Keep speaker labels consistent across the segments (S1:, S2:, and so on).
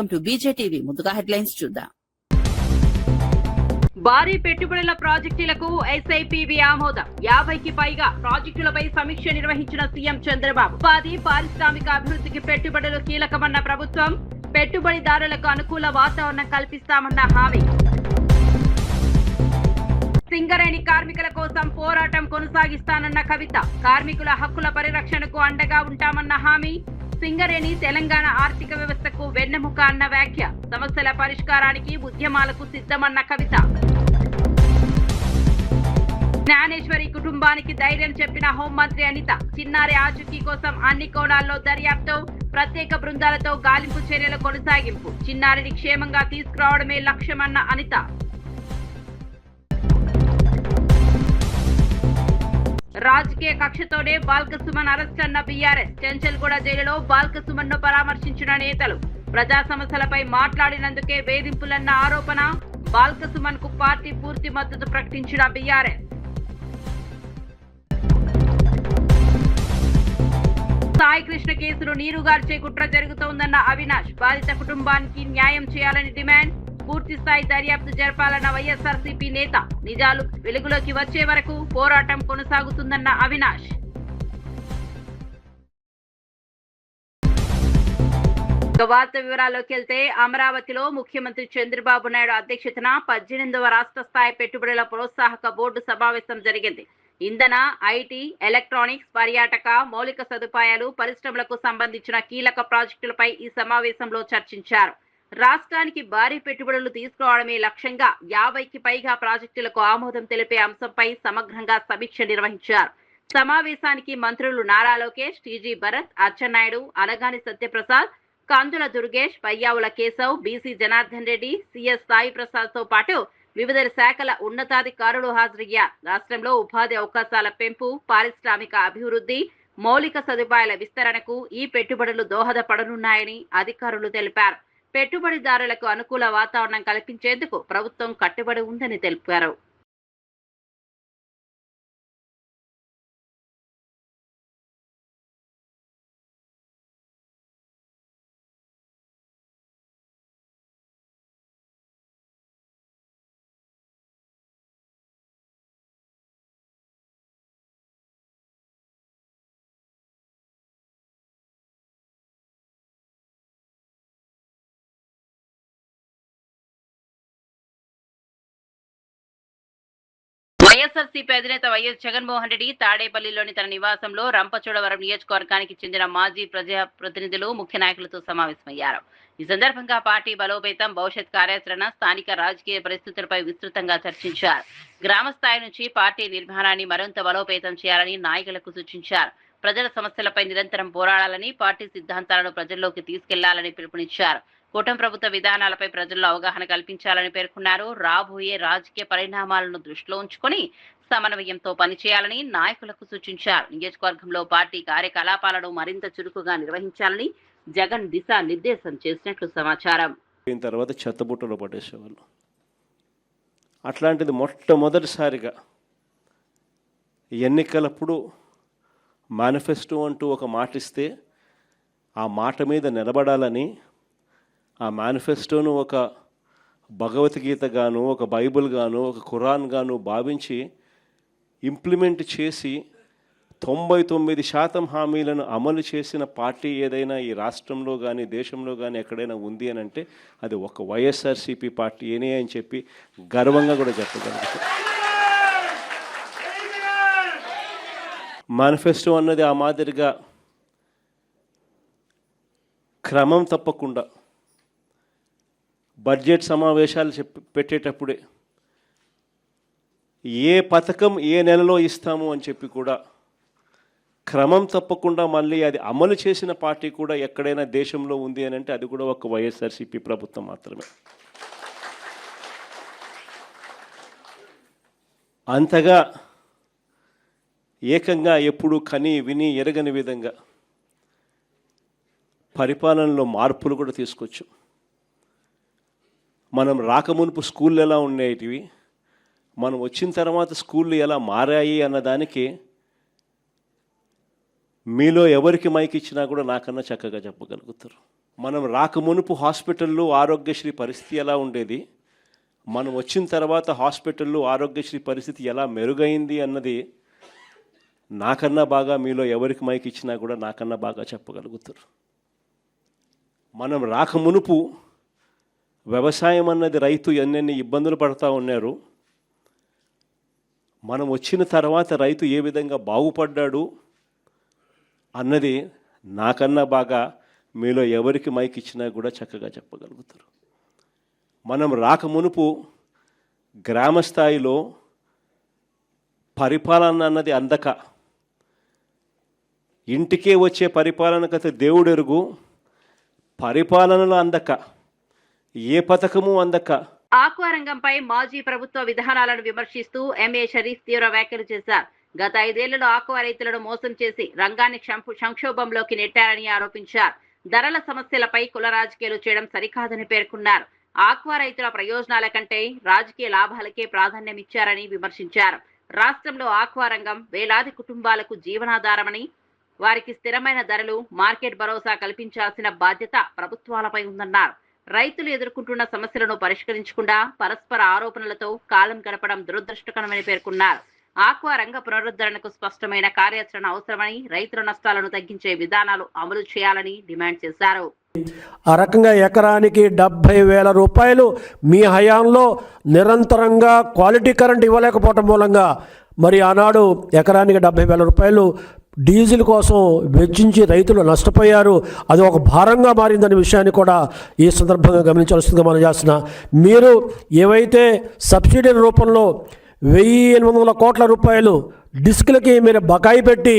S1: Welcome to బీజేటీవీ. ముందుగా headlines చూద్దాం.
S2: భారీ పెట్టుబడుల ప్రాజెక్టులకు ఎస్ఐపివి ఆమోదం. 50కి పైగా ప్రాజెక్టులపై సమీక్ష నిర్వహించిన సీఎం చంద్రబాబు. ఉపాధి పారిశ్రామిక అభివృద్ధికి పెట్టుబడులు కీలకమన్న ప్రభుత్వం. పెట్టుబడిదారులకు అనుకూల వాతావరణం కల్పిస్తామన్న హామీ. సింగరేణి కార్మికుల కోసం పోరాటం కొనసాగిస్తానన్న కవిత. కార్మికుల హక్కుల పరిరక్షణకు అండగా ఉంటామన్న హామీ. సింగరేణి తెలంగాణ ఆర్థిక వ్యవస్థకు వెన్నెముక అన్న వ్యాఖ్య. సమస్యల పరిష్కారానికి ఉద్యమాలకు సిద్ధమన్న కవిత. జ్ఞానేశ్వరి కుటుంబానికి ధైర్యం చెప్పిన హోంమంత్రి అనిత. చిన్నారి ఆచూకీ కోసం అన్ని కోణాల్లో దర్యాప్తు. ప్రత్యేక బృందాలతో గాలింపు చర్యల కొనసాగింపు. చిన్నారిని క్షేమంగా తీసుకురావడమే లక్ష్యమన్న అనిత. రాజకీయ కక్షతోనే బాల్కసుమన్ అరెస్ట్ అన్న బీఆర్ఎస్. చెంచల్గూడ జైలులో బాల్కసుమన్ ను పరామర్శించిన నేతలు. ప్రజా సమస్యలపై మాట్లాడినందుకే వేధింపులన్న ఆరోపణ. బాల్కసుమన్ కు పార్టీ పూర్తి మద్దతు ప్రకటించిన బీఆర్ఎస్. సాయి కృష్ణ కేసులో నీరుగార్చే కుట్ర జరుగుతోందన్న అవినాష్. బాధిత కుటుంబానికి న్యాయం చేయాలని డిమాండ్. పూర్తి స్థాయి దర్యాప్తు జరపాలన్న వైఎస్ఆర్సీపీ నేత. నిజాలు వెలుగులోకి వచ్చే వరకు పోరాటం కొనసాగుతుందన్న అవినాష్. వార్త వివరాల్లోకి వెళ్తే అమరావతిలో ముఖ్యమంత్రి చంద్రబాబు నాయుడు అధ్యక్షతన 18వ రాష్ట్ర స్థాయి పెట్టుబడుల ప్రోత్సాహక బోర్డు సమావేశం జరిగింది. ఇంధన, ఐటీ, ఎలక్ట్రానిక్స్, పర్యాటక, మౌలిక సదుపాయాలు, పరిశ్రమలకు సంబంధించిన కీలక ప్రాజెక్టులపై ఈ సమావేశంలో చర్చించారు. రాష్ట్రానికి భారీ పెట్టుబడులు తీసుకురావడమే లక్ష్యంగా 50కి పైగా ప్రాజెక్టులకు ఆమోదం తెలిపే అంశంపై సమగ్రంగా సమీక్ష నిర్వహించారు. సమావేశానికి మంత్రులు నారా లోకేష్, టీజీ భరత్, అచ్చెన్నాయుడు, అనగాని సత్యప్రసాద్, కందుల దుర్గేష్, పయ్యావుల కేశవ్, బీసీ జనార్దన్ రెడ్డి, సిఎస్ సాయి ప్రసాద్ తో పాటు వివిధ శాఖల ఉన్నతాధికారులు హాజరయ్యారు. రాష్ట్రంలో ఉపాధి అవకాశాల పెంపు, పారిశ్రామిక అభివృద్ధి, మౌలిక సదుపాయాల విస్తరణకు ఈ పెట్టుబడులు దోహదపడనున్నాయని అధికారులు తెలిపారు. పెట్టుబడిదారులకు అనుకూల వాతావరణం కల్పించేందుకు ప్రభుత్వం కట్టుబడి ఉందని తెలిపారు. వైఎస్ఆర్సీపీ అధినేత వైఎస్ జగన్మోహన్ రెడ్డి తాడేపల్లిలోని తన నివాసంలో రంపచోడవరం నియోజకవర్గానికి చెందిన మాజీ ప్రజాప్రతినిధులు, ముఖ్య నాయకులతో సమావేశమయ్యారు. ఈ సందర్భంగా పార్టీ బలోపేతం, భవిష్యత్ కార్యాచరణ, స్థానిక రాజకీయ పరిస్థితులపై విస్తృతంగా చర్చించారు. గ్రామ స్థాయి నుంచి పార్టీ నిర్మాణాన్ని మరింత బలోపేతం చేయాలని నాయకులకు సూచించారు. ప్రజల సమస్యలపై నిరంతరం పోరాడాలని, పార్టీ సిద్ధాంతాలను ప్రజల్లోకి తీసుకెళ్లాలని పిలుపునిచ్చారు. కూటమి ప్రభుత్వ విధానాలపై ప్రజల్లో అవగాహన కల్పించాలని పేర్కొన్నారు. రాబోయే రాజకీయ పరిణామాలను దృష్టిలో ఉంచుకొని సమన్వయంతో పనిచేయాలని నాయకులకు సూచించారు. నియోజకవర్గంలో పార్టీ కార్యకలాపాలను మరింత చురుకుగా నిర్వహించాలని జగన్ దిశా నిర్దేశం చేసినట్లు సమాచారం.
S3: తర్వాత చెత్తబుట్టలో పట్టేసేవాళ్ళు. అట్లాంటిది మొట్టమొదటిసారిగా ఎన్నికలప్పుడు మేనిఫెస్టో అంటూ ఒక మాట ఇస్తే ఆ మాట మీద నిలబడాలని, ఆ మేనిఫెస్టోను ఒక భగవద్గీత గాను, ఒక బైబిల్ గాను, ఒక ఖురాన్ గాను భావించి ఇంప్లిమెంట్ చేసి 99% హామీలను అమలు చేసిన పార్టీ ఏదైనా ఈ రాష్ట్రంలో కానీ దేశంలో కానీ ఎక్కడైనా ఉంది అని అంటే అది ఒక వైఎస్ఆర్సీపీ పార్టీనే అని చెప్పి గర్వంగా కూడా చెప్పగలుగుతాం. మేనిఫెస్టో అన్నది ఆ మాదిరిగా క్రమం తప్పకుండా బడ్జెట్ సమావేశాలు పెట్టేటప్పుడే ఏ పథకం ఏ నెలలో ఇస్తాము అని చెప్పి కూడా క్రమం తప్పకుండా మళ్ళీ అది అమలు చేసిన పార్టీ కూడా ఎక్కడైనా దేశంలో ఉంది అని అంటే అది కూడా ఒక వైఎస్ఆర్సీపీ ప్రభుత్వం మాత్రమే. అంతగా ఏకంగా ఎప్పుడు కని విని ఎరగని విధంగా పరిపాలనలో మార్పులు కూడా తీసుకొచ్చు. మనం రాకమునుపు స్కూళ్ళు ఎలా ఉండేటివి, మనం వచ్చిన తర్వాత స్కూళ్ళు ఎలా మారాయి అన్నదానికి మీలో ఎవరికి మైక్ ఇచ్చినా కూడా నాకన్నా చక్కగా చెప్పగలుగుతారు. మనం రాకమునుపు హాస్పిటల్లో ఆరోగ్యశ్రీ పరిస్థితి ఎలా ఉండేది, మనం వచ్చిన తర్వాత హాస్పిటల్లో ఆరోగ్యశ్రీ పరిస్థితి ఎలా మెరుగైంది అన్నది నాకన్నా బాగా మీలో ఎవరికి మైక్ ఇచ్చినా కూడా నాకన్నా బాగా చెప్పగలుగుతారు. మనం రాకమునుపు వ్యవసాయం అన్నది రైతు ఎన్నెన్ని ఇబ్బందులు పడుతూ ఉన్నారు, మనం వచ్చిన తర్వాత రైతు ఏ విధంగా బాగుపడ్డాడు అన్నది నాకన్నా బాగా మీలో ఎవరికి మైక్ ఇచ్చినా కూడా చక్కగా చెప్పగలుగుతారు. మనం రాకమునుపు గ్రామ స్థాయిలో పరిపాలన అన్నది అందక, ఇంటికే వచ్చే పరిపాలన కథ దేవుడు ఎరుగు, పరిపాలనలో అందక, ఏ పథకము అందక.
S2: ఆక్వా రంగంపై మాజీ ప్రభుత్వ విధానాలను విమర్శిస్తూ ఎంఏ షరీఫ్ తీవ్ర వ్యాఖ్యలు చేశారు. గత 5 ఏళ్లలో ఆక్వా రైతులను మోసం చేసి రంగాన్ని సంక్షోభంలోకి నెట్టారని ఆరోపించారు. ధరల సమస్యలపై కుల రాజకీయాలు చేయడం సరికాదని పేర్కొన్నారు. ఆక్వా రైతుల ప్రయోజనాల కంటే రాజకీయ లాభాలకే ప్రాధాన్యమిచ్చారని విమర్శించారు. రాష్ట్రంలో ఆక్వా రంగం వేలాది కుటుంబాలకు జీవనాధారమని, వారికి స్థిరమైన ధరలు, మార్కెట్ భరోసా కల్పించాల్సిన బాధ్యత ప్రభుత్వాలపై ఉందన్నారు. రైతులు ఎదుర్కొంటున్న సమస్యలను పరిష్కరించకుండా పరస్పర ఆరోపణలతో కాలం గడపడం దురదృష్టకరమని పేర్కొన్నారు. ఆక్వా రంగ పునరుద్ధరణకు స్పష్టమైన కార్యాచరణ అవసరమని, రైతుల నష్టాలను తగ్గించే విధానాలు అమలు చేయాలని డిమాండ్ చేశారు.
S4: ఆ రకంగా ఎకరానికి 70,000 రూపాయలు మీ హయాంలో నిరంతరంగా క్వాలిటీ కరెంట్ ఇవ్వలేకపోవటం మూలంగా మరి ఆనాడు ఎకరానికి 70,000 రూపాయలు డీజిల్ కోసం వెచ్చించి రైతులు నష్టపోయారు. అది ఒక భారంగా మారిందనే విషయాన్ని కూడా ఈ సందర్భంగా గమనించాల్సిందిగా మనం చేస్తున్నా. మీరు ఏవైతే సబ్సిడీ రూపంలో 1,800 కోట్ల రూపాయలు డిస్కులకి మీరు బకాయి పెట్టి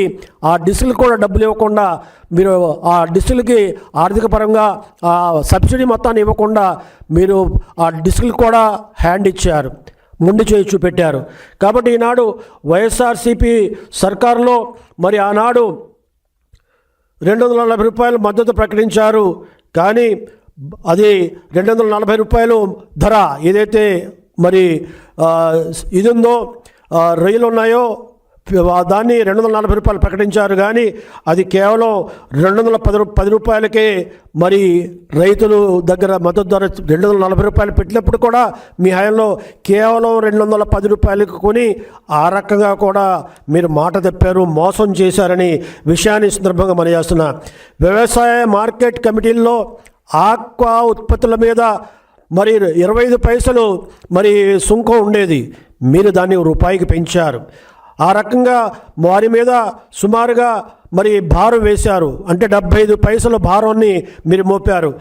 S4: ఆ డిస్కులు కూడా డబ్బులు ఇవ్వకుండా, మీరు ఆ డిస్కులకి ఆర్థిక పరంగా ఆ సబ్సిడీ మొత్తాన్ని ఇవ్వకుండా మీరు ఆ డిస్కులు కూడా హ్యాండ్ ఇచ్చారు, ముందు చేయి చూపెట్టారు. కాబట్టి ఈనాడు వైఎస్ఆర్సీపీ సర్కారులో మరి ఆనాడు 240 రూపాయలు మద్దతు ప్రకటించారు. కానీ అది 240 రూపాయలు ధర ఏదైతే మరి ఇది ఉందో, రొయ్యలు ఉన్నాయో దాన్ని 240 రూపాయలు ప్రకటించారు. కానీ అది కేవలం 210 రూపాయలకే మరి రైతులు దగ్గర మద్దతు ధర 240 రూపాయలు పెట్టినప్పుడు కూడా మీ హయాంలో కేవలం 210 రూపాయలకు కొని ఆ రకంగా కూడా మీరు మాట తప్పారు, మోసం చేశారని విషయాన్ని సందర్భంగా మనం చేస్తున్నా. వ్యవసాయ మార్కెట్ కమిటీల్లో ఆక్వా ఉత్పత్తుల మీద మరి 25 పైసలు మరి సుంకం ఉండేది, మీరు దాన్ని రూపాయికి పెంచారు. ఆ రకంగా వారి మీద సుమారుగా మరి భారం వేశారు. అంటే 75 పైసల భారాన్ని మీరు మోపారు.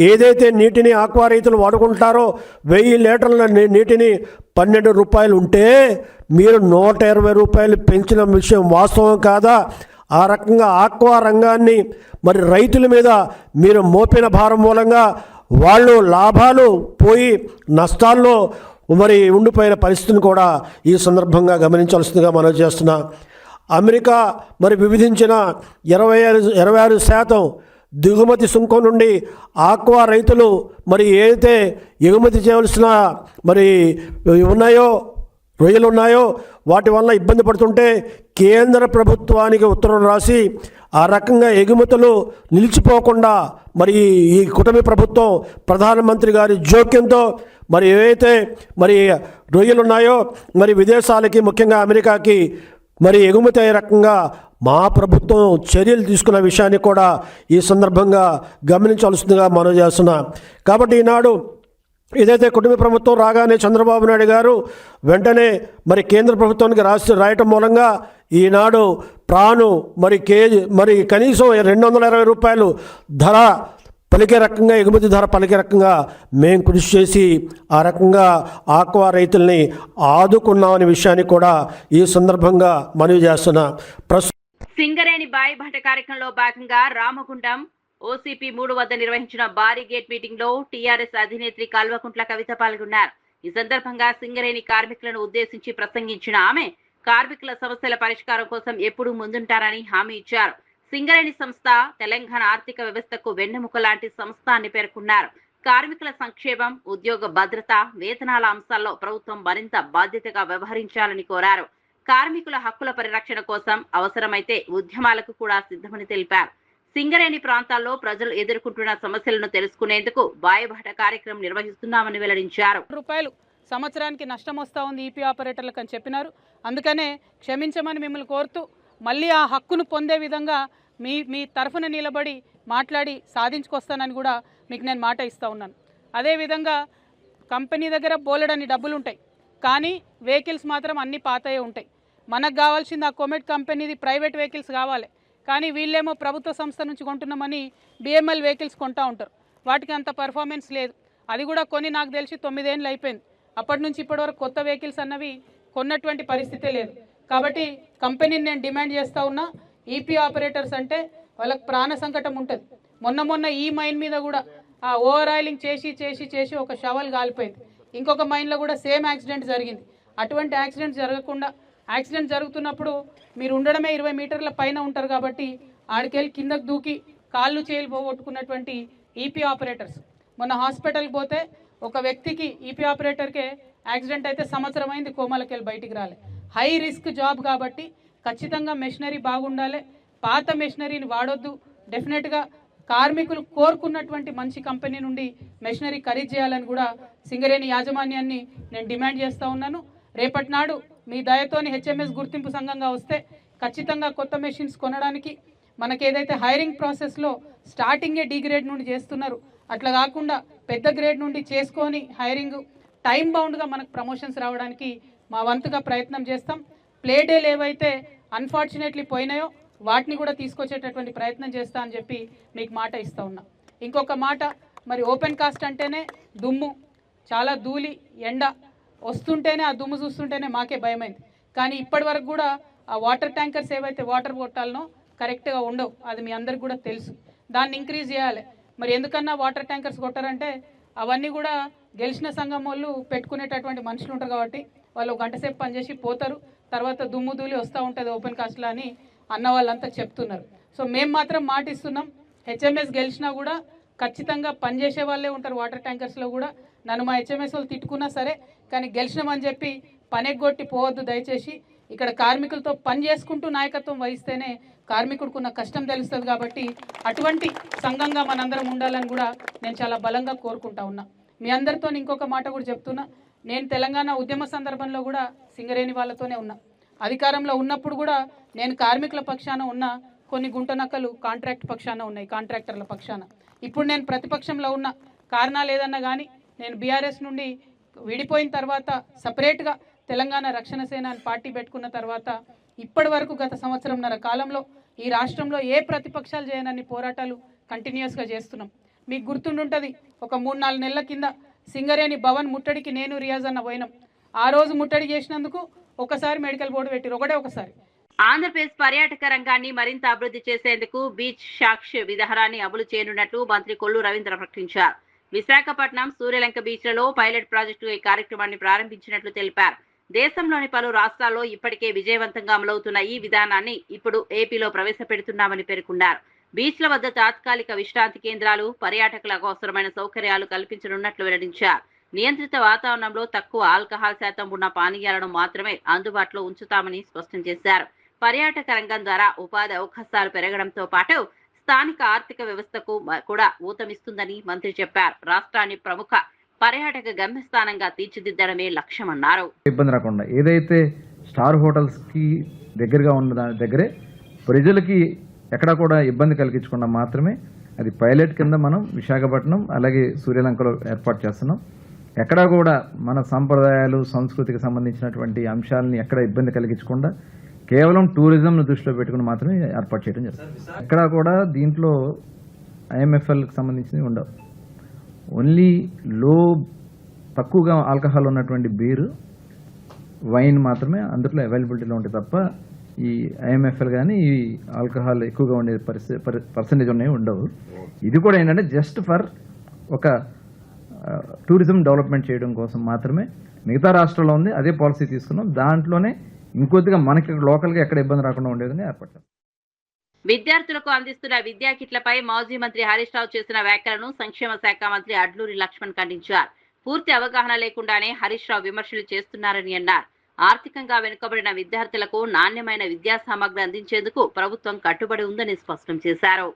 S4: ఏదైతే నీటిని ఆక్వా రైతులు వాడుకుంటారో 1000 లీటర్ల నీటిని 12 రూపాయలు ఉంటే మీరు 120 రూపాయలు పెంచిన విషయం వాస్తవం కాదా? ఆ రకంగా ఆక్వా రంగాన్ని మరి రైతుల మీద మీరు మోపిన భారం మూలంగా వాళ్ళు లాభాలు పోయి నష్టాల్లో మరి ఉండిపోయిన పరిస్థితిని కూడా ఈ సందర్భంగా గమనించాల్సిందిగా మనం చేస్తున్నా. అమెరికా మరి విధించిన 26% దిగుమతి సుంకం నుండి ఆక్వా రైతులు మరి ఏదైతే ఎగుమతి చేయవలసిన మరి ఉన్నాయో, రొయ్యలు ఉన్నాయో వాటి వల్ల ఇబ్బంది పడుతుంటే కేంద్ర ప్రభుత్వానికి ఉత్తర్వులు రాసి ఆ రకంగా ఎగుమతులు నిలిచిపోకుండా మరి ఈ కూటమి ప్రభుత్వం ప్రధానమంత్రి గారి జోక్యంతో మరి ఏవైతే మరి రొయ్యలు ఉన్నాయో మరి విదేశాలకి, ముఖ్యంగా అమెరికాకి మరి ఎగుమతి అయ్యే రకంగా మా ప్రభుత్వం చర్యలు తీసుకున్న విషయాన్ని కూడా ఈ సందర్భంగా గమనించాల్సిందిగా మనం చేస్తున్నాం. కాబట్టి ఈనాడు ఏదైతే కుటుంబ ప్రభుత్వం రాగానే చంద్రబాబు నాయుడు గారు వెంటనే మరి కేంద్ర ప్రభుత్వానికి రాయటం మూలంగా ఈనాడు ప్రాను మరి కనీసం 220 రూపాయలు ధర పలికే రకంగా, ఎగుమతి ధర పలికే రకంగా మేము కృషి చేసి ఆ రకంగా ఆక్వా రైతుల్ని ఆదుకున్నామనే విషయాన్ని కూడా ఈ సందర్భంగా మనవి చేస్తున్నా.
S2: సింగరేణి బాయిబాట కార్యక్రమంలో భాగంగా రామగుండం ఓసీపీ 3 వద్ద నిర్వహించిన భారీ గేట్ మీటింగ్ లో టీఆర్ఎస్ అధినేత్రి కల్వకుంట్ల కవిత పాల్గొన్నారు. ఈ సందర్భంగా సింగరేణి కార్మికులను ఉద్దేశించి ప్రసంగించిన ఆమె కార్మికుల సమస్యల పరిష్కారం కోసం ఎప్పుడూ ముందుంటారని హామీ ఇచ్చారు. సింగరేణి సంస్థ తెలంగాణ ఆర్థిక వ్యవస్థకు వెన్నెముక లాంటి సంస్థ అని పేర్కొన్నారు. కార్మికుల సంక్షేమం, ఉద్యోగ భద్రత, వేతనాల అంశాల్లో ప్రభుత్వం మరింత బాధ్యతగా వ్యవహరించాలని కోరారు. కార్మికుల హక్కుల పరిరక్షణ కోసం అవసరమైతే ఉద్యమాలకు కూడా సిద్ధమని తెలిపారు. సింగరేణి ప్రాంతాల్లో ప్రజలు ఎదుర్కొంటున్న సమస్యలను తెలుసుకునేందుకు బాయబాట కార్యక్రమం నిర్వహిస్తున్నామని వెల్లడించారు.
S5: రూపాయలు సంవత్సరానికి నష్టం వస్తూ ఉంది ఈపీ ఆపరేటర్లకు అని చెప్పినారు. అందుకనే క్షమించమని మిమ్మల్ని కోరుతూ మళ్ళీ ఆ హక్కును పొందే విధంగా మీ తరఫున నిలబడి మాట్లాడి సాధించుకొస్తానని కూడా మీకు నేను మాట ఇస్తూ ఉన్నాను. అదేవిధంగా కంపెనీ దగ్గర బోలెడని డబ్బులు ఉంటాయి, కానీ వెహికల్స్ మాత్రం అన్ని పాతయే ఉంటాయి. మనకు కావాల్సింది ఆ కొమెట్ కంపెనీది ప్రైవేట్ వెహికల్స్ కావాలి, కానీ వీళ్ళేమో ప్రభుత్వ సంస్థ నుంచి కొంటున్నామని బిఎంఎల్ వెహికల్స్ కొంటూ ఉంటారు. వాటికి అంత పర్ఫార్మెన్స్ లేదు. అది కూడా కొని నాకు తెలిసి 9 ఏళ్ళు అయిపోయింది. అప్పటి నుంచి ఇప్పటివరకు కొత్త వెహికల్స్ అన్నవి కొన్నటువంటి పరిస్థితే లేదు. కాబట్టి కంపెనీని నేను డిమాండ్ చేస్తూ ఉన్నా, ఈపీ ఆపరేటర్స్ అంటే వాళ్ళకి ప్రాణ సంకటం ఉంటుంది. మొన్న ఈ మైన్ మీద కూడా ఆ ఓవర్ ఆయిలింగ్ చేసి ఒక షవల్ కాలిపోయింది. ఇంకొక మైన్లో కూడా సేమ్ యాక్సిడెంట్ జరిగింది. అటువంటి యాక్సిడెంట్ జరగకుండా, యాక్సిడెంట్ జరుగుతున్నప్పుడు మీరు ఉండడమే 20 మీటర్ల పైన ఉంటారు కాబట్టి ఆడికెళ్ళి కిందకు దూకి కాళ్ళు చేతులు పోగొట్టుకున్నటువంటి ఈపీ ఆపరేటర్స్. మొన్న హాస్పిటల్కి పోతే ఒక వ్యక్తికి ఈపీ ఆపరేటర్కే యాక్సిడెంట్ అయితే సంవత్సరం అయింది, కోమాలకి వెళ్ళి బయటికి రాలే. హై రిస్క్ జాబ్ కాబట్టి ఖచ్చితంగా మెషినరీ బాగుండాలి, పాత మెషినరీని వాడొద్దు. డెఫినెట్గా కార్మికులు కోరుకున్నటువంటి మంచి కంపెనీ నుండి మెషినరీ ఖరీదు చేయాలని కూడా సింగరేణి యాజమాన్యాన్ని నేను డిమాండ్ చేస్తూ ఉన్నాను. రేపటి నాడు మీ దయతోని హెచ్ఎంఎస్ గుర్తింపు సంఘంగా వస్తే ఖచ్చితంగా కొత్త మెషిన్స్ కొనడానికి మనకి ఏదైతే హైరింగ్ ప్రాసెస్లో స్టార్టింగే డి గ్రేడ్ నుండి చేస్తున్నారు, అట్లా కాకుండా పెద్ద గ్రేడ్ నుండి చేసుకొని హైరింగ్ టైం బౌండ్గా మనకు ప్రమోషన్స్ రావడానికి మా వంతుగా ప్రయత్నం చేస్తాం. ప్లే డేలు ఏవైతే అన్ఫార్చునేట్లీ పోయినాయో వాటిని కూడా తీసుకొచ్చేటటువంటి ప్రయత్నం చేస్తా అని చెప్పి మీకు మాట ఇస్తూ ఉన్నా. ఇంకొక మాట, మరి ఓపెన్ కాస్ట్ అంటేనే దుమ్ము, చాలా ధూళి, ఎండ వస్తుంటేనే ఆ దుమ్ము చూస్తుంటేనే మాకే భయమైంది. కానీ ఇప్పటి వరకు కూడా ఆ వాటర్ ట్యాంకర్స్ ఏవైతే వాటర్ కొట్టాలనో కరెక్ట్గా ఉండవు, అది మీ అందరికి కూడా తెలుసు. దాన్ని ఇంక్రీజ్ చేయాలి. మరి ఎందుకన్నా వాటర్ ట్యాంకర్స్ కొట్టారంటే అవన్నీ కూడా గెలిచిన సంఘం వాళ్ళు పెట్టుకునేటటువంటి మనుషులు ఉంటారు కాబట్టి వాళ్ళు గంట సేపు పనిచేసి పోతారు, తర్వాత దుమ్ము ధూళి వస్తూ ఉంటుంది ఓపెన్ కాస్ట్లో అని అన్న వాళ్ళంతా చెప్తున్నారు. సో మేము మాత్రం మాట ఇస్తున్నాం, హెచ్ఎంఎస్ గెలిచినా కూడా ఖచ్చితంగా పనిచేసే వాళ్ళే ఉంటారు వాటర్ ట్యాంకర్స్లో కూడా. నన్ను మా హెచ్ఎంఎస్ వాళ్ళు తిట్టుకున్నా సరే, కానీ గెలిచినామని చెప్పి పనెగ్గొట్టి పోవద్దు దయచేసి. ఇక్కడ కార్మికులతో పని చేసుకుంటూ నాయకత్వం వహిస్తేనే కార్మికుడికున్న కష్టం తెలుస్తుంది. కాబట్టి అటువంటి సంఘంగా మనందరం ఉండాలని కూడా నేను చాలా బలంగా కోరుకుంటా ఉన్నా. మీ అందరితో ఇంకొక మాట కూడా చెప్తున్నా, నేను తెలంగాణ ఉద్యమ సందర్భంలో కూడా సింగరేణి వాళ్ళతోనే ఉన్నా. అధికారంలో ఉన్నప్పుడు కూడా నేను కార్మికుల పక్షాన ఉన్నా, కొన్ని గుంటనక్కలు కాంట్రాక్ట్ పక్షాన ఉన్నాయి, కాంట్రాక్టర్ల పక్షాన. ఇప్పుడు నేను ప్రతిపక్షంలో ఉన్న కారణాలు ఏదన్నా కానీ నేను బీఆర్ఎస్ నుండి విడిపోయిన తర్వాత సపరేట్గా తెలంగాణ రక్షణ సేన అని పార్టీ పెట్టుకున్న తర్వాత ఇప్పటి వరకు గత సంవత్సరంన్నర కాలంలో ఈ రాష్ట్రంలో ఏ ప్రతిపక్షాలు చేయనన్ని పోరాటాలు కంటిన్యూస్గా చేస్తున్నాం. మీకు గుర్తుండుంటుంది, ఒక 3-4 నెలల కింద సింగరేణి భవన్ ముట్టడికి నేను రియాజ్ అన్న పోయినాం. ఆ రోజు ముట్టడి చేసినందుకు ఒకసారి మెడికల్ బోర్డు పెట్టిరు, ఒకసారి.
S2: ఆంధ్రప్రదేశ్ పర్యాటక రంగాన్ని మరింత అభివృద్ధి చేసేందుకు బీచ్ సాక్షి విధానాన్ని అమలు చేయనున్నట్లు మంత్రి కొల్లు రవీంద్ర ప్రకటించారు. విశాఖపట్నం, సూర్యలంక బీచ్లలో పైలట్ ప్రాజెక్టు ఈ కార్యక్రమాన్ని ప్రారంభించినట్లు తెలిపారు. దేశంలోని పలు రాష్ట్రాల్లో ఇప్పటికే విజయవంతంగా అమలవుతున్న ఈ విధానాన్ని ఇప్పుడు ఏపీలో ప్రవేశపెడుతున్నామని పేర్కొన్నారు. బీచ్ల వద్ద తాత్కాలిక విశ్రాంతి కేంద్రాలు, పర్యాటకులకు అవసరమైన సౌకర్యాలు కల్పించనున్నట్లు వెల్లడించారు. నియంత్రిత వాతావరణంలో తక్కువ ఆల్కహాల్ శాతం ఉన్న పానీయాలను మాత్రమే అందుబాటులో ఉంచుతామని స్పష్టం చేశారు. పర్యాటక రంగం ద్వారా ఉపాధి అవకాశాలు పెరగడంతో పాటు స్థానిక ఆర్థిక వ్యవస్థకు కూడా ఊతమిస్తుందని మంత్రి చెప్పారు. రాష్ట్రాన్ని ప్రముఖ పర్యాటక గమ్యస్థానంగా తీర్చిదిద్దడమే లక్ష్యమన్నారు.
S6: ఇబ్బంది రాకుండా ఏదైతే స్టార్ హోటల్స్ కి దగ్గరగా ఉన్న దాని దగ్గరే ప్రజలకి ఎక్కడా కూడా ఇబ్బంది కలిగించకుండా మాత్రమే అది పైలట్ కింద మనం విశాఖపట్నం అలాగే సూర్యలంకలో ఏర్పాటు చేస్తున్నాం. ఎక్కడా కూడా మన సంప్రదాయాలు, సంస్కృతికి సంబంధించినటువంటి అంశాలని ఎక్కడ ఇబ్బంది కలిగించకుండా కేవలం టూరిజంను దృష్టిలో పెట్టుకుని మాత్రమే ఏర్పాటు చేయడం జరుగుతుంది. ఎక్కడా కూడా దీంట్లో ఐఎంఎఫ్ఎల్కి సంబంధించినవి ఉండవు. ఓన్లీ తక్కువగా ఆల్కహాల్ ఉన్నటువంటి బీరు, వైన్ మాత్రమే అందులో అవైలబిలిటీలో ఉంటాయి తప్ప ఈ ఐఎంఎఫ్ఎల్ కానీ ఈ ఆల్కహాల్ ఎక్కువగా ఉండే పర్సంటేజ్ ఉన్నాయి ఉండవు. ఇది కూడా ఏంటంటే జస్ట్ ఫర్ ఒక టూరిజం డెవలప్మెంట్ చేయడం కోసం మాత్రమే. మిగతా రాష్ట్రాల్లో ఉంది అదే పాలసీ తీసుకున్నాం. దాంట్లోనే ఇంకొద్దిగా మనకి లోకల్గా ఎక్కడ ఇబ్బంది రాకుండా ఉండేదని ఏర్పడ్డాం.
S2: విద్యార్థులకు అందిస్తున్న విద్యా కిట్లపై మాజీ మంత్రి హరీష్ రావు చేసిన వ్యాఖ్యలను సంక్షేమ శాఖ మంత్రి అడ్లూరి లక్ష్మణ్ ఖండించారు. పూర్తి అవగాహన లేకుండానే హరీష్ రావు విమర్శలు చేస్తున్నారని అన్నారు. ఆర్థికంగా వెనుకబడిన విద్యార్థులకు నాణ్యమైన విద్యా సామగ్రి అందించేందుకు ప్రభుత్వం కట్టుబడి ఉందని స్పష్టం చేశారు.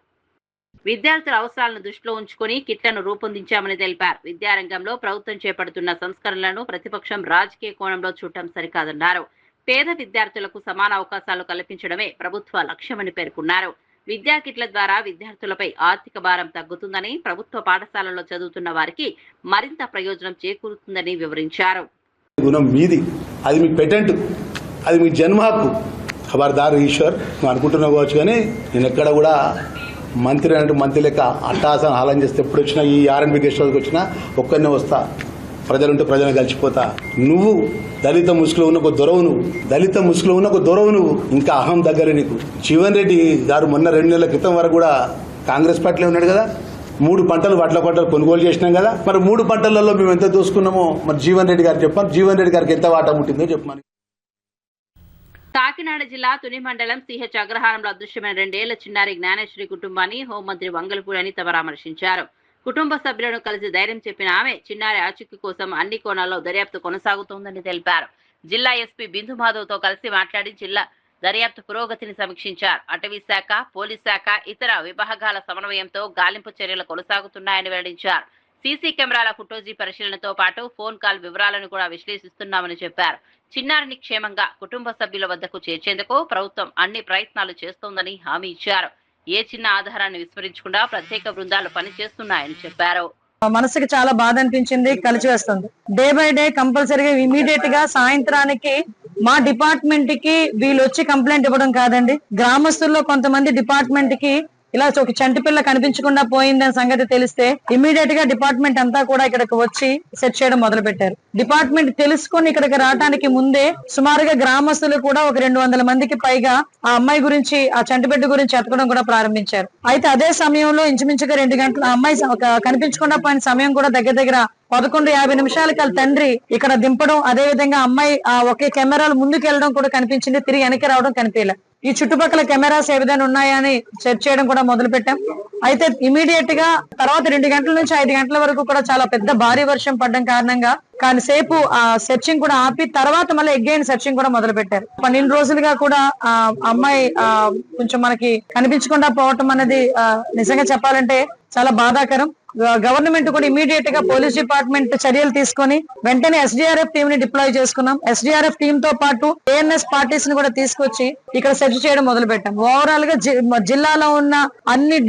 S2: విద్యార్థుల అవసరాలను దృష్టిలో ఉంచుకుని కిట్లను రూపొందించామని తెలిపారు. విద్యారంగంలో ప్రభుత్వం చేపడుతున్న సంస్కరణలను ప్రతిపక్షం రాజకీయ కోణంలో చూడటం సరికాదన్నారు. పేద విద్యార్థులకు సమాన అవకాశాలు కల్పించడమే ప్రభుత్వ లక్ష్యమని పేర్కొన్నారు. విద్యా కిట్ల ద్వారా విద్యార్థులపై ఆర్థిక భారం తగ్గుతుందని, ప్రభుత్వ పాఠశాలల్లో చదువుతున్న వారికి మరింత ప్రయోజనం చేకూరుతుందని వివరించారు.
S7: గుణం మీది, అది మీ పెటెంట్, అది మీ జన్మ హక్కు. ఖబర్దార్ ఈశ్వర్, నువ్వు అనుకుంటున్నావు కావచ్చు, కానీ నేను ఎక్కడ కూడా మంత్రి అంటే మంత్రి లెక్క అట్టాసన హాలం చేస్తే ఎప్పుడు వచ్చినా ఈ ఆర్ఎన్బి గెస్ట్ హౌస్కి వచ్చినా ఒక్కరినే వస్తా, ప్రజలుంటే ప్రజలను కలిసిపోతా. నువ్వు దళిత ముసుగులో ఉన్న ఒక దొరవు, నువ్వు ఇంకా అహం దగ్గర నీకు. జీవన్ రెడ్డి గారు మొన్న 2 నెలల క్రితం వరకు కూడా కాంగ్రెస్ పార్టీలో ఉన్నాడు కదా. 3 పంటలు వడ్ల పంటలు కొనుగోలు చేసినాం కదా. మరి 3 పంటలలో మేము ఎంత దోసుకున్నామో మరి జీవన్ రెడ్డి గారు చెప్పాను. జీవన్ రెడ్డి గారికి ఎంత వాటా ముట్టిందో చెప్పమని.
S2: కాకినాడ జిల్లా తుని మండలం సిహెచ్ అగ్రహారంలో అదృశ్యమైన 2 ఏళ్ల చిన్నారి జ్ఞానేశ్వరి కుటుంబాన్ని హోంమంత్రి వంగలపూడి అనిత పరామర్శించారు. కుటుంబ సభ్యులను కలిసి ధైర్యం చెప్పిన ఆమె చిన్నారి ఆచూకీ కోసం అన్ని కోణాల్లో దర్యాప్తు కొనసాగుతోందని తెలిపారు. జిల్లా ఎస్పీ బిందు మాధవ్తో కలిసి మాట్లాడి జిల్లా దర్యాప్తు పురోగతిని సమీక్షించారు. అటవీ శాఖ, పోలీస్ శాఖ, ఇతర విభాగాల సమన్వయంతో గాలింపు చర్యలు కొనసాగుతున్నాయని వెల్లడించారు. సీసీ కెమెరాల ఫుటేజీ పరిశీలనతో పాటు ఫోన్ కాల్ వివరాలను కూడా విశ్లేషిస్తున్నామని చెప్పారు. చిన్నారిని క్షేమంగా కుటుంబ సభ్యుల వద్దకు చేర్చేందుకు ప్రభుత్వం అన్ని ప్రయత్నాలు చేస్తోందని హామీ ఇచ్చారు. ఏ చిన్న ఆధారాన్ని విస్మరించకుండా ప్రత్యేక బృందాలు పనిచేస్తున్నాయని చెప్పారు.
S8: మనసుకి చాలా బాధ అనిపించింది, కలిసి వస్తుంది. డే బై డే కంపల్సరీగా ఇమీడియట్ గా సాయంత్రానికి మా డిపార్ట్మెంట్ కి వీళ్ళు వచ్చి కంప్లైంట్ ఇవ్వడం కాదండి, గ్రామస్తుల్లో కొంతమంది డిపార్ట్మెంట్ కి ఇలా ఒక చంటి పిల్ల కనిపించకుండా పోయిందనే సంగతి తెలిస్తే ఇమీడియట్ గా డిపార్ట్మెంట్ అంతా కూడా ఇక్కడికి వచ్చి సెర్చ్ చేయడం మొదలు పెట్టారు. డిపార్ట్మెంట్ తెలుసుకొని ఇక్కడికి రావడానికి ముందే సుమారుగా గ్రామస్తులు కూడా ఒక 200 మందికి పైగా ఆ అమ్మాయి గురించి, ఆ చంటిబిడ్డ గురించి ఎతకడం కూడా ప్రారంభించారు. అయితే అదే సమయంలో ఇంచుమించుగా 2 గంటల అమ్మాయి కనిపించకుండా పోయిన సమయం కూడా దగ్గర 11:50 నిమిషాలకి వాళ్ళ తండ్రి ఇక్కడ దింపడం, అదే విధంగా అమ్మాయి ఒకే కెమెరాలు ముందుకు వెళ్ళడం కూడా కనిపించింది, తిరిగి వెనక్కి రావడం కనిపించలే. ఈ చుట్టుపక్కల కెమెరాస్ ఏదైనా ఉన్నాయా అని సెర్చ్ చేయడం కూడా మొదలు పెట్టాం. అయితే ఇమీడియట్ గా తర్వాత 2 గంటల నుంచి 5 గంటల వరకు కూడా చాలా పెద్ద భారీ వర్షం పడడం కారణంగా కాసేపు ఆ సెర్చింగ్ కూడా ఆపి తర్వాత మళ్ళీ అగైన్ సెర్చింగ్ కూడా మొదలు పెట్టారు. 12 రోజులుగా కూడా ఆ అమ్మాయి కొంచెం మనకి కనిపించకుండా పోవటం అనేది నిజంగా చెప్పాలంటే చాలా బాధాకరం. గవర్నమెంట్ కూడా ఇమీడియట్ గా పోలీస్ డిపార్ట్మెంట్ చర్యలు తీసుకొని వెంటనే ఎస్డీఆర్ఎఫ్ టీమ్ ని డిప్లాయ్ చేసుకున్నాం. ఎస్డీఆర్ఎఫ్ టీమ్ తో పాటు ఏఎన్ఎస్ పార్టీస్ ని కూడా తీసుకొచ్చి ఇక్కడ సెర్చ్ చేయడం మొదలు పెట్టాం. ఓవరాల్ గా జిల్లాలో ఉన్న అన్ని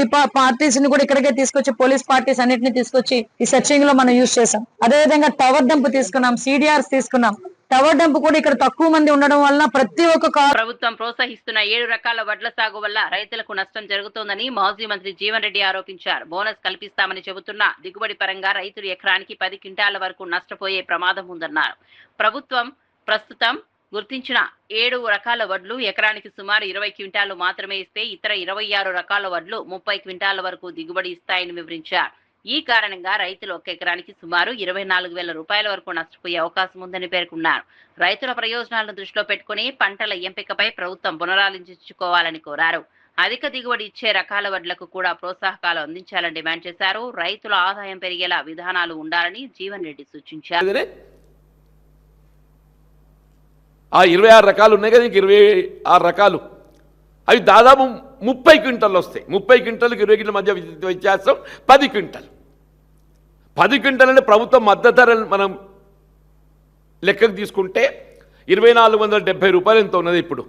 S8: పార్టీస్ ని కూడా ఇక్కడికే తీసుకొచ్చి, పోలీస్ పార్టీస్ అన్నింటినీ తీసుకొచ్చి ఈ సెర్చింగ్ లో మనం యూజ్ చేసాం. అదేవిధంగా టవర్ డంప్ తీసుకున్నాం, సిడిఆర్స్ తీసుకున్నాం. టవర్ డంప్ కూడా ఇక్కడ తక్కువ మంది ఉండడం వల్ల ప్రతి ఒక్క
S2: ప్రభుత్వం ప్రోత్సహిస్తున్న 7 రకాల వడ్ల సాగు వల్ల రైతులకు నష్టం జరుగుతోందని మాజీ మంత్రి జీవన్ రెడ్డి ఆరోపించారు. బోనస్ కల్పిస్తామని చెబుతున్నా దిగుబడి పరంగా రైతులు ఎకరానికి 10 క్వింటాల వరకు నష్టపోయే ప్రమాదం ఉందన్నారు. ప్రభుత్వం ప్రస్తుతం గుర్తించిన 7 రకాల వడ్లు ఎకరానికి సుమారు 20 క్వింటాలు మాత్రమే ఇస్తే ఇతర 26 రకాల వడ్లు 30 క్వింటాల వరకు దిగుబడి ఇస్తాయని వివరించారు. ఈ కారణంగా రైతులు ఒక ఎకరానికి సుమారు 24,000 రూపాయల వరకు నష్టపోయే అవకాశం ఉందని పేర్కొన్నారు. రైతుల ప్రయోజనాలను దృష్టిలో పెట్టుకుని పంటల ఎంపికపై ప్రభుత్వం పునరాలోచించుకోవాలని కోరారు. అధిక దిగుబడి ఇచ్చే రకాల వడ్లకు కూడా ప్రోత్సాహకాలు అందించాలని డిమాండ్ చేశారు. రైతుల ఆదాయం పెరిగేలా విధానాలు ఉండాలని జీవన్ రెడ్డి సూచించారు.
S9: ఆ 26 రకాలు ఉన్నాయి కదా, 26 రకాలు అవి దాదాపు 30 క్వింటాలు వస్తాయి. 30 క్వింటాలకు 20 క్వింటల మధ్య వ్యత్యాసం 10 క్వింటాలు. 10 క్వింటాలు అంటే ప్రభుత్వం మద్దతు ధరలు మనం లెక్కకు తీసుకుంటే 2,470 రూపాయలు ఎంత ఉన్నది ఇప్పుడు.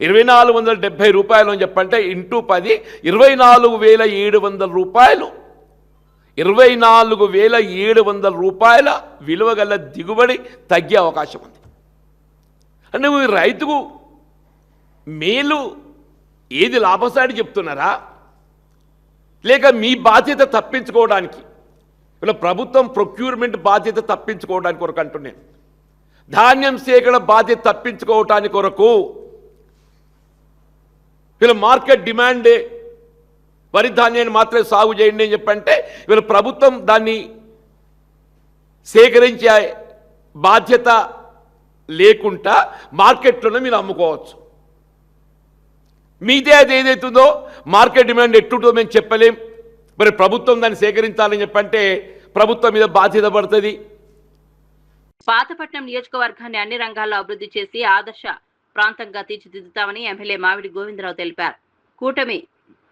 S9: 2,470 రూపాయలు అని చెప్పంటే ఇంటూ 10 24,700 రూపాయలు. 24,700 రూపాయల విలువ గల దిగుబడి తగ్గే అవకాశం ఉంది. అంటే రైతుకు మేలు ఏది లాభసాటి చెప్తున్నారా, లేక మీ బాధ్యత తప్పించుకోవడానికి, ఇలా ప్రభుత్వం ప్రొక్యూర్మెంట్ బాధ్యత తప్పించుకోవడానికి కొరకు అంటున్నాను. ధాన్యం సేకరణ బాధ్యత తప్పించుకోవటానికి కొరకు వీళ్ళ మార్కెట్ డిమాండే వరి ధాన్యాన్ని మాత్రమే సాగు చేయండి అని చెప్పంటే వీళ్ళ ప్రభుత్వం దాన్ని సేకరించే బాధ్యత లేకుండా మార్కెట్లోనే మీరు అమ్ముకోవచ్చు. మీదే అది ఏదైతుందో మార్కెట్ డిమాండ్ ఎట్టుంటుందో మేము చెప్పలేం. మరి ప్రభుత్వం దాన్ని సేకరించాలని చెప్పంటే ప్రభుత్వం మీద బాధ్యత పడుతుంది.
S2: పాతపట్నం నియోజకవర్గాన్ని అన్ని రంగాల్లో అభివృద్ధి చేసి ఆదర్శ ప్రాంతంగా తీర్చిదిద్దుతామని ఎమ్మెల్యే మావిడి గోవిందరావు తెలిపారు. కూటమి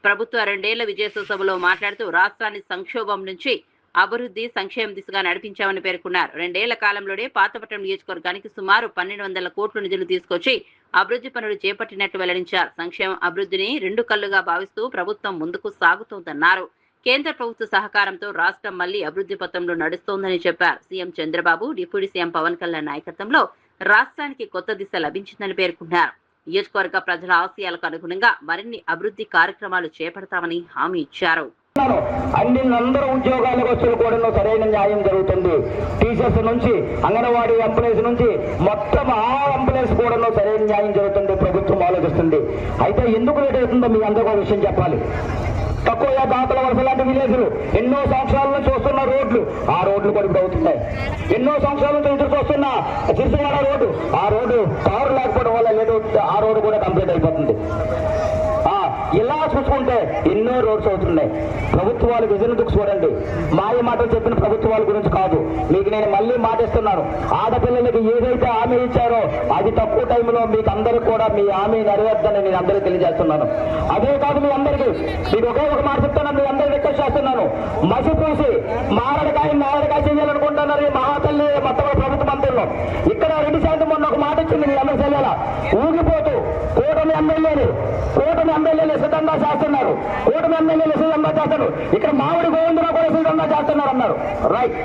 S2: ప్రభుత్వ 2 ఏళ్ల విజయోత్సవంలో మాట్లాడుతూ రాష్ట్రాన్ని సంక్షోభం నుంచి అభివృద్ధి సంక్షేమ దిశగా నడిపించామని పేర్కొన్నారు. 2 ఏళ్ల కాలంలోనే పాతపట్నం నియోజకవర్గానికి సుమారు 1200 కోట్ల నిధులు తీసుకొచ్చి అభివృద్ధి పనులు చేపట్టినట్టు వెల్లడించారు. సంక్షేమ అభివృద్ధిని 2 కళ్లుగా భావిస్తూ ప్రభుత్వం ముందుకు సాగుతోందన్నారు. కేంద్ర ప్రభుత్వ సహకారంతో రాష్ట్రం మళ్లీ అభివృద్ధి పథంలో నడుస్తోందని చెప్పారు. CM Chandrababu, deputy CM Pawan Kalyan నాయకత్వంలో రాష్ట్రానికి కొత్త దిశ లభించిందని పేర్కొన్నారు. నియోజకవర్గ ప్రజల ఆశయాలకు అనుగుణంగా మరిన్ని అభివృద్ధి కార్యక్రమాలు చేపడతామని హామీ ఇచ్చారు.
S10: అందరూ ఉద్యోగాలకు వచ్చులు కూడా సరైన న్యాయం జరుగుతుంది. టీచర్స్ నుంచి అంగన్వాడీ ఎంప్లాయీస్ నుంచి మొత్తం ఆ ఎంప్లాయీస్ కూడా సరైన న్యాయం జరుగుతుంది. ప్రభుత్వం ఆలోచిస్తుంది. అయితే ఎందుకు లేట్ అవుతుందో మీ అందరికీ విషయం చెప్పాలి. తక్కువ దాతల వలస లాంటి విలేజ్లు ఎన్నో సంవత్సరాల నుంచి వస్తున్న రోడ్లు, ఆ రోడ్లు కూడా ఇప్పుడు అవుతున్నాయి. ఎన్నో సంవత్సరాల నుంచి ఎదురు వస్తున్న చిరుసవాడ రోడ్డు, ఆ రోడ్డు కారు లేకపోవడం వల్ల లేట్ ఆ రోడ్డు కూడా కంప్లీట్ అయిపోతుంది. ఇలా చూసుకుంటే ఎన్నో రోడ్స్ అవుతున్నాయి. ప్రభుత్వాలు విజన్ దుఃఖ చూడండి. మాయ మాటలు చెప్పిన ప్రభుత్వాల గురించి కాదు. మీకు నేను మళ్ళీ మాటిస్తున్నాను. ఆడపిల్లలకి ఏదైతే హామీ ఇచ్చారో అది తక్కువ టైంలో మీకు అందరికీ కూడా మీ హామీ నెరవేర్దని నేను అందరికీ తెలియజేస్తున్నాను. అదే కాదు, మీ అందరికీ మీకు ఒకే ఒక మాట చెప్తున్నాను, మీ అందరికీ రిక్వెస్ట్ చేస్తున్నాను. మసి పూసి మారడకాయ చేయాలనుకుంటున్నారు ఈ మహాతల్లి మొత్తం ప్రభుత్వ మంత్రులు. ఇక్కడ 2% మొన్న ఒక మాట ఇచ్చింది మీ ఎమ్మెల్యేల ఊగిపోతూ కూటమి ఎమ్మెల్యేలు సిద్ధంగా చేస్తున్నారు. కూటమి ఎమ్మెల్యేలు సిద్ధంగా చేస్తారు. ఇక్కడ మామిడి గోవిందరావు కూడా సిద్ధంగా చేస్తున్నారు అన్నారు. రైట్,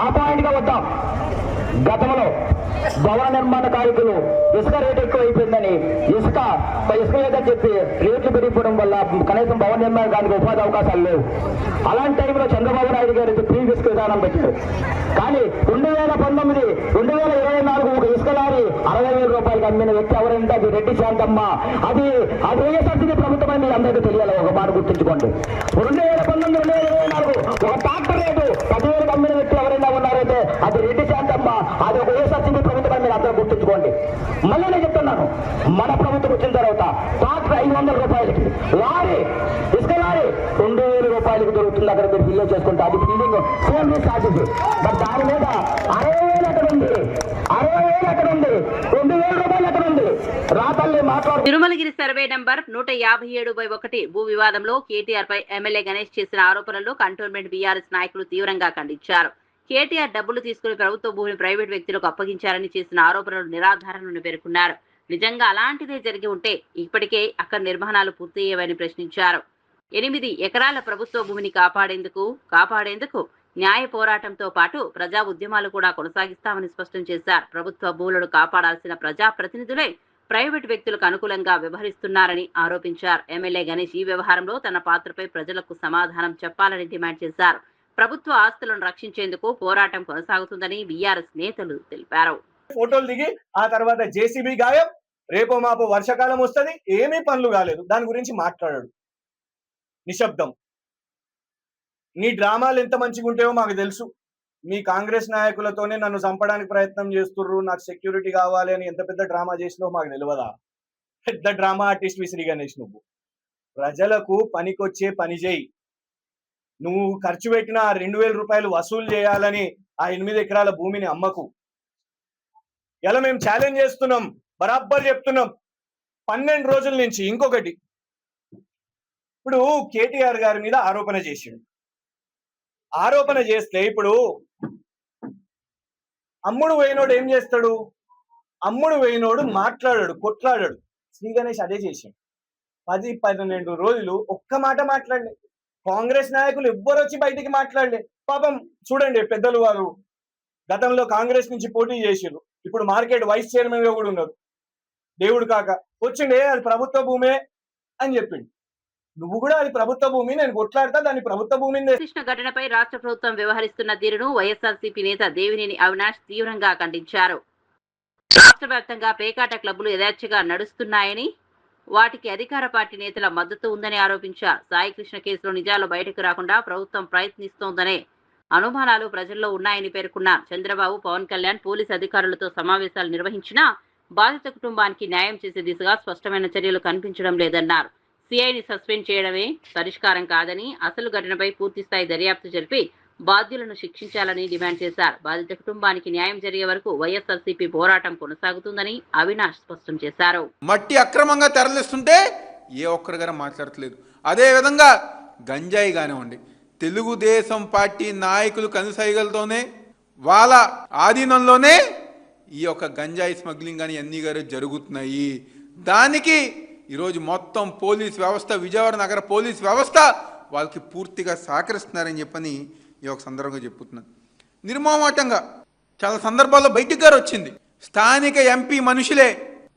S10: ఆ పాయింట్ గా వద్దాం. గతంలో భవన నిర్మాణ కార్మికులు ఇసుక రేటు ఎక్కువ అయిపోయిందని ఇసుక లేదని చెప్పి రేట్లు పెరిగిపోవడం వల్ల కనీసం భవన నిర్మాణ కార్మికులకు ఉపాధి అవకాశాలు లేవు. అలాంటి టైంలో చంద్రబాబు నాయుడు గారు ఫ్రీ ఇసుక విధానం పెట్టారు. కానీ 2019, 2024 ఒక ఇసుక లారీ 60,000 రూపాయలకి అమ్మిన వ్యక్తి ఎవరంటే అది రెడ్డి శాంతమ్మ. అది వైఎస్ఆర్సీపీ ప్రభుత్వమే మీ అందరికీ తెలియాలి. ఒక మాట గుర్తుంచుకోండి. 2019, 2024 ఒక ట్రాక్టర్ రేటు 10,000కి అమ్మిన వ్యక్తి ఎవరైనా ఉన్నారైతే అది రెడ్డి శాంతమ్మ. అది ఒక వైఎస్ఆర్సీపీ ప్రభుత్వమే మీరు అందరూ గుర్తుంచుకోండి. మళ్ళీ నేను చెప్తున్నాను, మన ప్రభుత్వం వచ్చిన తర్వాత ట్రాక్టర్ 500 రూపాయలకి, లారీ ఇసుక లారీ 2,000 రూపాయలకి దొరుకుతుంది. అక్కడ మీరు ఫిల్ చేసుకుంటే అది ఫీలింగ్ సేమ్ ఛార్జెస్. బట్ దాని మీద 60,000 ఎక్కడ ఉంది, 60,000 ఎక్కడ ఉంది, 2,000 రూపాయలు ఎక్కడ ఉంది? రాతల్లి మాట్లాడు.
S2: తిరుమలగిరి సర్వే నంబర్ 157/1 భూ వివాదంలో కేటీఆర్ పై ఎమ్మెల్యే గణేష్ చేసిన ఆరోపణలు కంటోన్మెంట్ బీఆర్ఎస్ నాయకులు తీవ్రంగా ఖండించారు. కేటీఆర్ డబ్బులు తీసుకుని ప్రభుత్వ భూమిని ప్రైవేట్ వ్యక్తులకు అప్పగించారని చేసిన ఆరోపణలు నిరాధారణను పేర్కొన్నారు. నిజంగా అలాంటిదే జరిగి ఉంటే ఇప్పటికే అక్కడ నిర్మాణాలు పూర్తయ్యేవని ప్రశ్నించారు. 8 ఎకరాల ప్రభుత్వ భూమిని కాపాడేందుకు న్యాయ పోరాటంతో పాటు ప్రజా ఉద్యమాలు కూడా కొనసాగిస్తామని స్పష్టం చేశారు. ప్రభుత్వ భూములను కాపాడాల్సిన ప్రజా ప్రతినిధులే ప్రైవేటు వ్యక్తులకు అనుకూలంగా వ్యవహరిస్తున్నారని ఆరోపించారు. ఎమ్మెల్యే గణేష్ ఈ వ్యవహారంలో తన పాత్రపై ప్రజలకు సమాధానం చెప్పాలని డిమాండ్ చేశారు. ప్రభుత్వ ఆస్తులను రక్షించేందుకు పోరాటం కొనసాగుతుందని బీఆర్ఎస్ నేతలు తెలిపారు.
S11: ఫోటోలు దిగి ఆ తర్వాత జేసీబీ గాయం, రేపో మాపో వర్షాకాలం వస్తుంది, ఏమీ పనులు కాలేదు, దాని గురించి మాట్లాడాడు. నిశ్శబ్దం. నీ డ్రామాలు ఎంత మంచిగా ఉంటాయో మాకు తెలుసు. మీ కాంగ్రెస్ నాయకులతోనే నన్ను చంపడానికి ప్రయత్నం చేస్తుర్రు, నాకు సెక్యూరిటీ కావాలి అని ఎంత పెద్ద డ్రామా చేసినావో మాకు తెలియదా? పెద్ద డ్రామా ఆర్టిస్ట్ శ్రీ గణేష్. నువ్వు ప్రజలకు పనికొచ్చే పని చేయి. నువ్వు ఖర్చు పెట్టిన 2,000 రూపాయలు వసూలు చేయాలని ఆ 8 ఎకరాల భూమిని అమ్మకు. ఇలా మేము ఛాలెంజ్ చేస్తున్నాం, బరాబ్బర్ చెప్తున్నాం 12 రోజుల నుంచి. ఇంకొకటి, ఇప్పుడు కేటీఆర్ గారి మీద ఆరోపణ చేసిండు. ఆరోపణ చేస్తే ఇప్పుడు అమ్ముడు పోయినోడు ఏం చేస్తాడు? అమ్ముడు పోయినోడు మాట్లాడాడు, కొట్లాడాడు. శ్రీ గణేష్ అదే చేసిండు. 10-12 రోజులు ఒక్క మాట మాట్లాడలే. కాంగ్రెస్ నాయకులు ఎవ్వరు వచ్చి బయటికి మాట్లాడలే. పాపం చూడండి, పెద్దలు వారు గతంలో కాంగ్రెస్ నుంచి పోటీ చేసిరు, ఇప్పుడు మార్కెట్ వైస్ చైర్మన్ గా కూడా ఉన్నారు. దేవుడు కాక వచ్చిండే అది ప్రభుత్వ భూమే అని చెప్పిండు. నువ్వు కూడా అది ప్రభుత్వ భూమి, నేను కొట్లాడతా దాన్ని ప్రభుత్వ భూమి.
S2: కృష్ణ ఘటనపై రాష్ట్ర ప్రభుత్వం వ్యవహరిస్తున్న తీరును వైఎస్ఆర్సీపీ నేత దేవినేని అవినాష్ తీవ్రంగా ఖండించారు. రాష్ట్ర వ్యాప్తంగా పేకాట క్లబ్లు యథేచ్ఛగా నడుస్తున్నాయని, వాటికి అధికార పార్టీ నేతల మద్దతు ఉందని ఆరోపించారు. సాయికృష్ణ కేసులో నిజాలు బయటకు రాకుండా ప్రభుత్వం ప్రయత్నిస్తోందనే అనుమానాలు ప్రజల్లో ఉన్నాయని పేర్కొన్నారు. చంద్రబాబు, పవన్ కళ్యాణ్ పోలీసు అధికారులతో సమావేశాలు నిర్వహించినా బాధిత కుటుంబానికి న్యాయం చేసే దిశగా స్పష్టమైన చర్యలు కనిపించడం లేదన్నారు. సిఐని సస్పెండ్ చేయడమే పరిష్కారం కాదని, అసలు ఘటనపై పూర్తిస్థాయి దర్యాప్తు జరిపి బాధ్యులను శిక్షించాలని డిమాండ్ చేశారు. బాధిత కుటుంబానికి న్యాయం జరిగే వరకు వైఎస్ఆర్సీపీ పోరాటం కొనసాగుతుందని అవినాష్ స్పష్టం చేశారు.
S12: మట్టి అక్రమంగా తరలిస్తుంటే ఏ ఒక్కరిగా మాట్లాడట్లేదు. అదేవిధంగా గంజాయి కానివ్వండి, తెలుగుదేశం పార్టీ నాయకులు కనుసైగలతోనే వాళ్ళ ఆధీనంలోనే ఈ యొక్క గంజాయి స్మగ్లింగ్ కానీ అన్నీ గారు జరుగుతున్నాయి. దానికి ఈరోజు మొత్తం పోలీస్ వ్యవస్థ, విజయవాడ నగర పోలీస్ వ్యవస్థ వాళ్ళకి పూర్తిగా సహకరిస్తున్నారని చెప్పని ఈ యొక్క సందర్భంగా చెప్పుతున్నాను. నిర్మోహమాటంగా చాలా సందర్భాల్లో బయటికి గారు వచ్చింది, స్థానిక ఎంపీ మనుషులే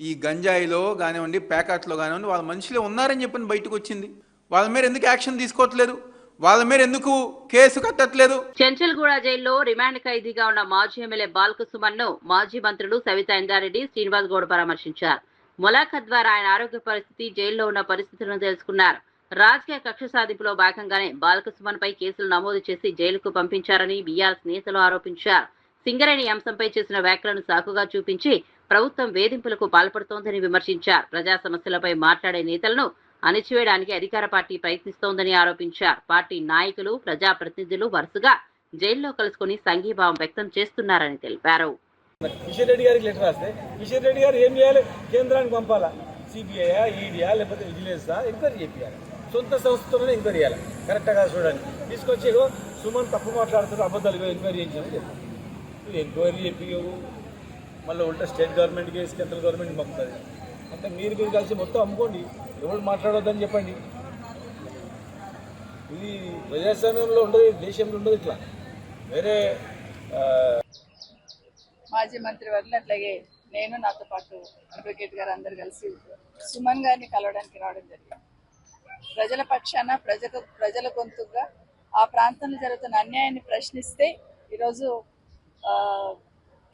S12: ఈ గంజాయిలో కానివ్వండి, ప్యాకెట్లో కానివ్వండి వాళ్ళ మనుషులే ఉన్నారని చెప్పని బయటకు వచ్చింది. వాళ్ళ మీద ఎందుకు యాక్షన్ తీసుకోవట్లేదు, వాళ్ళ మీద ఎందుకు కేసు కట్టట్లేదు?
S2: చెంచల్గూడ జైల్లో రిమాండ్ ఖైదీగా ఉన్న మాజీ ఎమ్మెల్యే బాల్కసుమన్ ను మాజీ మంత్రులు సవితా ఇందారెడ్డి, శ్రీనివాస్ గౌడ్ పరామర్శించారు. ములాఖత్ ద్వారా ఆయన ఆరోగ్య పరిస్థితి, జైల్లో ఉన్న పరిస్థితులను తెలుసుకున్నారు. రాజకీయ కక్ష సాధింపులో భాగంగానే బాల్కసుమన్ పై కేసులు నమోదు చేసి జైలుకు పంపించారని బీఆర్ఎస్ నేతలు ఆరోపించారు. సింగరేణి అంశంపై చేసిన వ్యాఖ్యలను సాకుగా చూపించి ప్రభుత్వం వేధింపులకు పాల్పడుతోందని విమర్శించారు. ప్రజా సమస్యలపై మాట్లాడే నేతలను అణిచివేయడానికి అధికార పార్టీ ప్రయత్నిస్తోందని ఆరోపించారు. పార్టీ నాయకులు, ప్రజాప్రతినిధులు వరుసగా జైల్లో కలుసుకుని సంఘీభావం వ్యక్తం చేస్తున్నారని తెలిపారు.
S11: కిషన్ రెడ్డి గారికి లెటర్ రాస్తే కిషన్ రెడ్డి గారు ఏం చేయాలి? కేంద్రానికి పంపాలా, సిబిఐ, ఈడీయా, లేకపోతే విజిలెన్సా ఎంక్వైరీ చేయాలి. సొంత సంస్థతోనే ఎంక్వైరీ చేయాలి. కరెక్ట్గా చూడండి, తీసుకొచ్చి సుమన్ తప్పు మాట్లాడుతున్నారు, అబద్ధాలు ఎంక్వైరీ చేయించాలని చెప్పారు. ఎంక్వైరీ చెప్పి మళ్ళీ ఉల్టా state government case central government పంపుతుంది. అంటే మీరు కలిసి మొత్తం అమ్ముకోండి, ఎవరు మాట్లాడొద్దని చెప్పండి. ఇది ప్రజాస్వామ్యంలో ఉండదు, దేశంలో ఉండదు. ఇట్లా వేరే
S13: మాజీ మంత్రి వర్లు అట్లాగే నేను, నాతో పాటు అడ్వకేట్ గారు అందరు కలిసి సుమన్ గారిని కలవడానికి రావడం జరిగింది. ప్రజల పక్షాన, ప్రజల గొంతుగా ఆ ప్రాంతంలో జరుగుతున్న అన్యాయాన్ని ప్రశ్నిస్తే ఈరోజు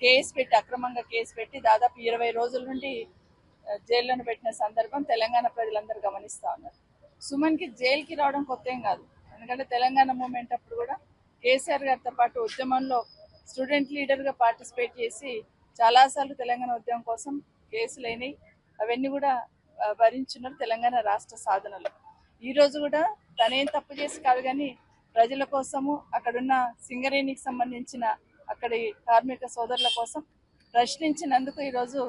S13: కేసు పెట్టి, అక్రమంగా కేసు పెట్టి దాదాపు 20 రోజుల నుండి జైల్లోనే పెట్టిన సందర్భం తెలంగాణ ప్రజలందరూ గమనిస్తూ ఉన్నారు. సుమన్కి జైలుకి రావడం కొత్త ఏం కాదు. ఎందుకంటే తెలంగాణ మూమెంట్ అప్పుడు కూడా కేసీఆర్ గారితో పాటు ఉద్యమంలో స్టూడెంట్ లీడర్గా పార్టిసిపేట్ చేసి చాలాసార్లు తెలంగాణ ఉద్యమం కోసం కేసులు అయినాయి. అవన్నీ కూడా భరించున్నారు తెలంగాణ రాష్ట్ర సాధనలో. ఈరోజు కూడా తనేం తప్పు చేసి కాదు, కానీ ప్రజల కోసము, అక్కడున్న సింగరేణికి సంబంధించిన అక్కడి కార్మిక సోదరుల కోసం ప్రశ్నించినందుకు ఈరోజు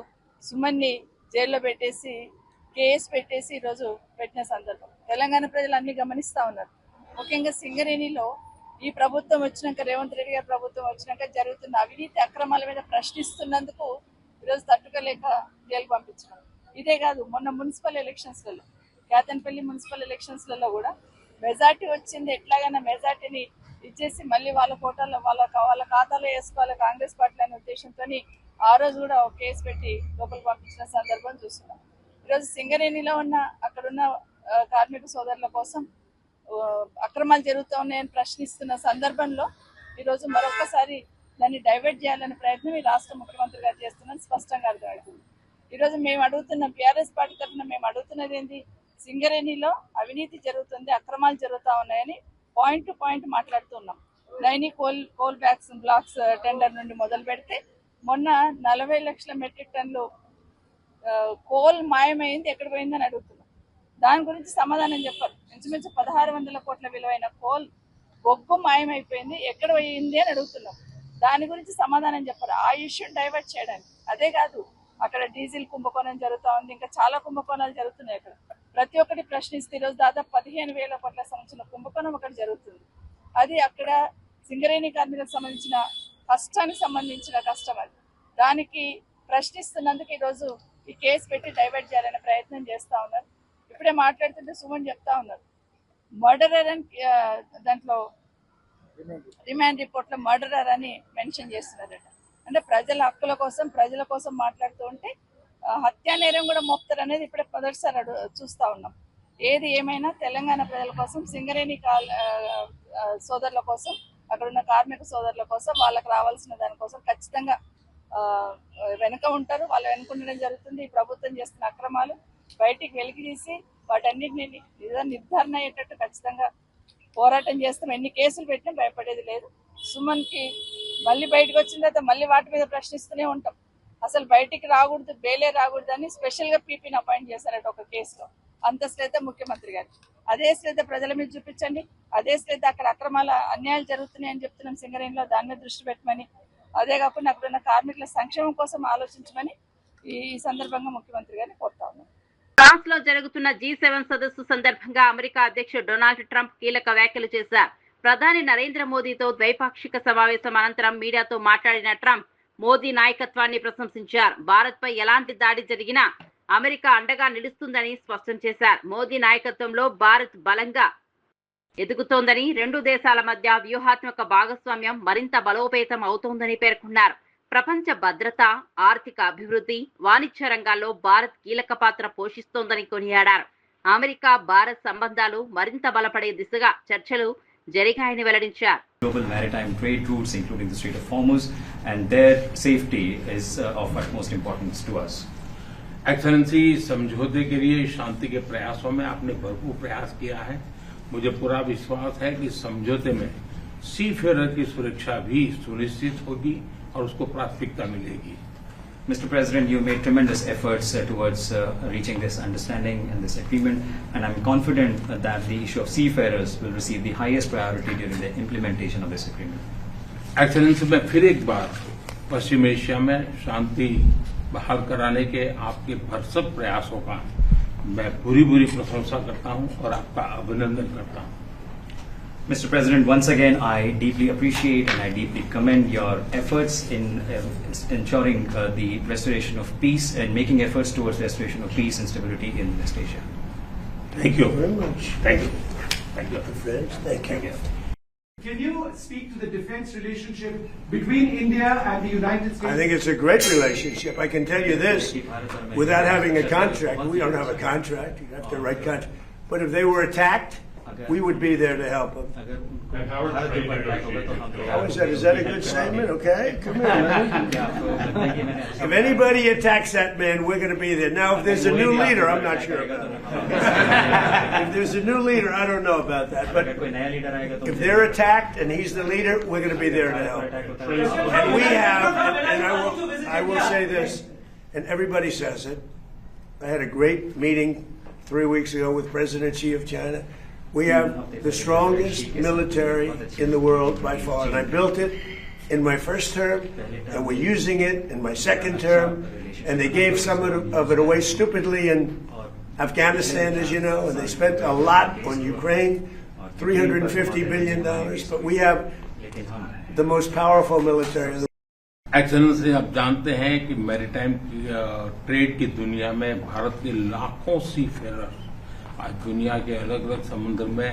S13: సుమన్ని జైల్లో పెట్టేసి, కేసు పెట్టేసి ఈరోజు పెట్టిన సందర్భం తెలంగాణ ప్రజలు అన్ని గమనిస్తూ ఉన్నారు. ముఖ్యంగా సింగరేణిలో ఈ ప్రభుత్వం వచ్చినాక, రేవంత్ రెడ్డి గారి ప్రభుత్వం వచ్చినాక జరుగుతున్న అవినీతి అక్రమాల మీద ప్రశ్నిస్తున్నందుకు ఈరోజు తట్టుకోలేక జైలు పంపించడం. ఇదే కాదు, మొన్న మున్సిపల్ ఎలక్షన్స్లలో, కేతన్పల్లి మున్సిపల్ ఎలక్షన్స్లలో కూడా మెజార్టీ వచ్చింది. ఎట్లాగైనా మెజార్టీని ఇచ్చేసి మళ్ళీ వాళ్ళ కోటాలో వాళ్ళ ఖాతాలో వేసుకోవాలి కాంగ్రెస్ పార్టీ అనే ఉద్దేశంతో ఆ రోజు కూడా ఒక కేసు పెట్టి లోపలికి పంపించిన సందర్భం చూస్తున్నాం. ఈరోజు సింగరేణిలో ఉన్న అక్కడున్న కార్మిక సోదరుల కోసం అక్రమాలు జరుగుతూ ఉన్నాయని ప్రశ్నిస్తున్న సందర్భంలో ఈరోజు మరొకసారి దాన్ని డైవర్ట్ చేయాలనే ప్రయత్నం ఈ రాష్ట్ర ముఖ్యమంత్రి గారు చేస్తున్నారని స్పష్టంగా అర్థమవుతుంది. ఈరోజు మేము అడుగుతున్నాం, టీఆర్ఎస్ పార్టీ తరఫున మేము అడుగుతున్నది ఏంటి? సింగరేణిలో అవినీతి జరుగుతుంది, అక్రమాలు జరుగుతూ ఉన్నాయని పాయింట్ టు పాయింట్ మాట్లాడుతున్నాం. నైని కోల్ బ్లాక్స్ టెండర్ నుండి మొదలు పెడితే మొన్న 40 లక్షల మెట్రిక్ టన్నులు కోల్ మాయమైంది, ఎక్కడ పోయిందని అడుగుతున్నాం. దాని గురించి సమాధానం చెప్పారు. ఇంచుమించు 1600 కోట్ల విలువైన కోల్ బొగ్గు మాయమైపోయింది, ఎక్కడ పోయింది అని అడుగుతున్నాం. దాని గురించి సమాధానం చెప్పారు. ఆ ఇష్యూని డైవర్ట్ చేయడానికి. అదే కాదు, అక్కడ డీజిల్ కుంభకోణం జరుగుతూ ఉంది, ఇంకా చాలా కుంభకోణాలు జరుగుతున్నాయి. అక్కడ ప్రతి ఒక్కటి ప్రశ్నిస్తే ఈరోజు దాదాపు 15,000 కోట్ల సంబంధించిన కుంభకోణం అక్కడ జరుగుతుంది. అది అక్కడ సింగరేణి కార్మికులకు సంబంధించిన కష్టానికి సంబంధించిన కష్టం. అది దానికి ప్రశ్నిస్తున్నందుకు ఈరోజు ఈ కేసు పెట్టి డైవర్ట్ చేయాలనే ప్రయత్నం చేస్తూ ఉన్నారు. ఇప్పుడే మాట్లాడుతుంటే సుమన్ చెప్తా ఉన్నారు, మర్డరర్ అని దాంట్లో రిమాండ్ రిపోర్ట్లో మర్డరర్ అని మెన్షన్ చేస్తున్నారట. అంటే ప్రజల హక్కుల కోసం, ప్రజల కోసం మాట్లాడుతూ ఉంటే హత్యా నేరం కూడా మోపుతారు అనేది ఇప్పుడే మొదటిసారి చూస్తూ ఉన్నాం. ఏది ఏమైనా తెలంగాణ ప్రజల కోసం, సింగరేణి సోదరుల కోసం, అక్కడ ఉన్న కార్మిక సోదరుల కోసం, వాళ్ళకి రావాల్సిన దానికోసం ఖచ్చితంగా వెనుక ఉంటారు. వాళ్ళు వెనుకుండడం జరుగుతుంది. ఈ ప్రభుత్వం చేస్తున్న అక్రమాలు బయటికి వెలికి తీసి వాటన్నిటిని నిర్ధారణ అయ్యేటట్టు ఖచ్చితంగా పోరాటం చేస్తాం. ఎన్ని కేసులు పెట్టినా భయపడేది లేదు. సుమన్కి మళ్ళీ బయటకు వచ్చిన తర్వాత మళ్ళీ వాటి మీద ప్రశ్నిస్తూనే ఉంటాం. అసలు బయటికి రాకూడదు, బెయిలే రాకూడదు అని స్పెషల్గా పీపీని అపాయింట్ చేశారట ఒక కేసులో. అంత శ్రద్ధ ముఖ్యమంత్రి గారు. అదే శ్రద్ధ ప్రజల మీద చూపించండి. అదే శ్రద్ధ అక్కడ అక్రమాల అన్యాయాలు జరుగుతున్నాయని చెప్తున్నాం సింగరేణిలో, దాని మీద దృష్టి పెట్టమని, అదే కాకుండా అక్కడ ఉన్న కార్మికుల సంక్షేమం కోసం ఆలోచించమని ఈ సందర్భంగా ముఖ్యమంత్రి గారిని కోరుతా ఉన్నాం.
S2: ఫ్రాన్స్ లో జరుగుతున్న G7 సదస్సు సందర్భంగా అమెరికా అధ్యక్షుడు డొనాల్డ్ ట్రంప్ కీలక వ్యాఖ్యలు చేశారు. ప్రధాని నరేంద్ర మోదీతో ద్వైపాక్షిక సమావేశం అనంతరం మీడియాతో మాట్లాడిన ట్రంప్ మోదీ నాయకత్వాన్ని ప్రశంసించారు. భారత్ పై ఎలాంటి దాడి జరిగినా అమెరికా అండగా నిలుస్తుందని స్పష్టం చేశారు. మోదీ నాయకత్వంలో భారత్ బలంగా ఎదుగుతోందని, రెండు దేశాల మధ్య వ్యూహాత్మక భాగస్వామ్యం మరింత బలోపేతం అవుతోందని పేర్కొన్నారు. ప్రపంచ భద్రత, ఆర్థిక అభివృద్ధి, వాణిజ్య రంగాల్లో భారత్ కీలక పాత్ర పోషిస్తోందని కొనియాడారు. అమెరికా భారత్ సంబంధాలు మరింత బలపడే దిశగా చర్చలు జరిగాయని వెల్లడించారు.
S14: Global maritime trade routes, including the Strait of Hormuz, and their safety is of utmost importance to us.
S15: Excellency, समझौते के लिए शांति के प्रयासों में आपने भरपूर प्रयास किया है. मुझे पूरा विश्वास है कि समझौते में सी फेरर की सुरक्षा भी सुनिश्चित होगी और उसको प्राथमिकता मिलेगी.
S14: Mr. President, you made tremendous efforts towards reaching this understanding and this agreement, and I'm confident that the issue of seafarers will receive the highest priority during the implementation of this agreement.
S15: Excellency, मैं फिर एक बार पश्चिम Asia में शांति बहाल कराने के आपके भरसक प्रयासों का मैं पूरी प्रशंसा करता हूं और आपका अभिनंदन करता हूं.
S14: Mr. President, once again, I deeply appreciate and I deeply commend your efforts in ensuring the restoration of peace and making efforts towards restoration of peace and stability in West Asia.
S15: Thank you
S7: very much.
S15: Thank you. Thank you.
S7: Friends, thank you.
S16: Can you speak to the defense relationship between India and the United States?
S4: I think it's a great relationship. I can tell you this, without having a contract, we don't have a contract, you have to write contract. But if they were attacked, we would be there to help them. How is that? Is that a good statement? Okay, come here, man. If anybody attacks that man, we're going to be there. Now, if there's a new leader, I'm not sure about it. If there's a new leader, I don't know about that. But if they're attacked and he's the leader, we're going to be there to help. And we have, and I will say this, and everybody says it. I had a great meeting 3 weeks ago with President Xi of China. We have the strongest military in the world by far, and I built it in my first term, and we're using it in my second term, and they gave some of it away stupidly in Afghanistan, as you know, and they spent a lot on Ukraine, $350 billion, but we have the most powerful military in the world.
S15: Excellency, आप जानते हैं कि maritime trade की दुनिया में भारत के लाखों सी Ferrer आज दुनिया के अलग अलग समुद्र में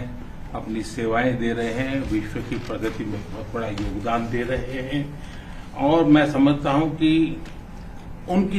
S15: अपनी सेवाएं दे रहे हैं, विश्व की प्रगति में बहुत बड़ा योगदान दे रहे हैं और मैं समझता हूं कि उनकी